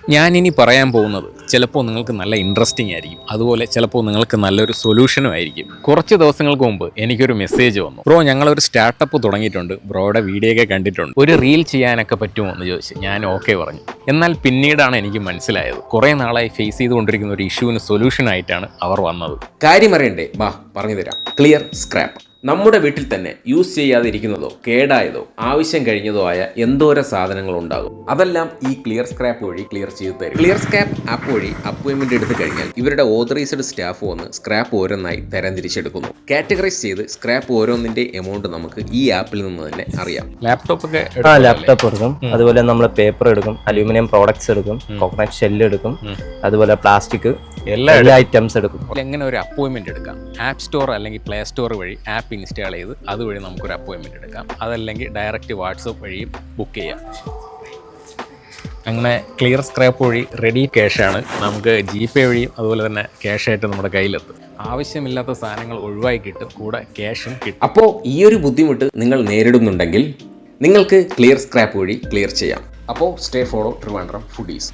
ഞാനിനി പറയാൻ പോകുന്നത് ചിലപ്പോൾ നിങ്ങൾക്ക് നല്ല ഇൻട്രസ്റ്റിംഗ് ആയിരിക്കും, അതുപോലെ ചിലപ്പോൾ നിങ്ങൾക്ക് നല്ലൊരു സൊല്യൂഷനും ആയിരിക്കും. കുറച്ച് ദിവസങ്ങൾക്ക് മുമ്പ് എനിക്കൊരു മെസ്സേജ് വന്നു, ബ്രോ ഞങ്ങളൊരു സ്റ്റാർട്ടപ്പ് തുടങ്ങിയിട്ടുണ്ട്, ബ്രോയുടെ വീഡിയോ ഒക്കെ കണ്ടിട്ടുണ്ട്, ഒരു റീൽ ചെയ്യാനൊക്കെ പറ്റുമോ എന്ന് ചോദിച്ചു. ഞാൻ ഓക്കെ പറഞ്ഞു. എന്നാൽ പിന്നീടാണ് എനിക്ക് മനസ്സിലായത്, കുറേ നാളായി ഫേസ് ചെയ്തുകൊണ്ടിരിക്കുന്ന ഒരു ഇഷ്യൂവിന് സൊല്യൂഷനായിട്ടാണ് അവർ വന്നത്. കാര്യം അറിയണ്ടേ? വാ പറഞ്ഞു തരാം. Clear scrap. നമ്മുടെ വീട്ടിൽ തന്നെ യൂസ് ചെയ്യാതിരിക്കുന്നതോ കേടായതോ ആവശ്യം കഴിഞ്ഞതോ ആയ എന്തോരം സാധനങ്ങൾ ഉണ്ടാകും. അതെല്ലാം ഈ ക്ലിയർ സ്ക്രാപ്പ് വഴി ക്ലിയർ ചെയ്തു തരും. ക്ലിയർ സ്ക്രാപ്പ് ആപ്പ് വഴി അപ്പോയിൻമെന്റ് എടുത്തു കഴിഞ്ഞാൽ ഇവരുടെ ഓതറൈസ്ഡ് സ്റ്റാഫ് വന്ന് സ്ക്രാപ്പ് ഓരോന്നായി തരംതിരിച്ചെടുക്കുന്നു. കാറ്റഗറൈസ് ചെയ്ത് സ്ക്രാപ്പ് ഓരോന്നിന്റെ എമൗണ്ട് നമുക്ക് ഈ ആപ്പിൽ നിന്ന് തന്നെ അറിയാം. ലാപ്ടോപ്പ് എടുക്കും, അതുപോലെ നമ്മൾ പേപ്പർ എടുക്കും, അലൂമിനിയം പ്രോഡക്ട്സ് എടുക്കും, കോക്കനട്ട് ഷെല്ല് എടുക്കും, അതുപോലെ പ്ലാസ്റ്റിക് എല്ലാ ഐറ്റംസ് എടുക്കും. എങ്ങനെ ഒരു അപ്പോയിൻമെന്റ് എടുക്കാം? ആപ്പ് സ്റ്റോർ അല്ലെങ്കിൽ പ്ലേ സ്റ്റോർ വഴി ആപ്പ് ഇൻസ്റ്റാൾ ചെയ്ത് അതുവഴി നമുക്കൊരു അപ്പോയിൻമെന്റ് എടുക്കാം. അതല്ലെങ്കിൽ ഡയറക്റ്റ് വാട്സപ്പ് വഴിയും ബുക്ക് ചെയ്യാം. അങ്ങനെ ക്ലിയർ സ്ക്രാപ്പ് വഴി റെഡി ക്യാഷാണ് നമുക്ക് GPay വഴിയും അതുപോലെ തന്നെ ക്യാഷായിട്ട് നമ്മുടെ കയ്യിലെത്തും. ആവശ്യമില്ലാത്ത സാധനങ്ങൾ ഒഴിവായി കിട്ടും, കൂടെ ക്യാഷും കിട്ടും. അപ്പോൾ ഈ ഒരു ബുദ്ധിമുട്ട് നിങ്ങൾ നേരിടുന്നുണ്ടെങ്കിൽ നിങ്ങൾക്ക് ക്ലിയർ സ്ക്രാപ്പ് വഴി ക്ലിയർ ചെയ്യാം. അപ്പോൾ സ്റ്റേ ഫോളോ ട്രിവാൻഡ്രം ഫുഡീസ്.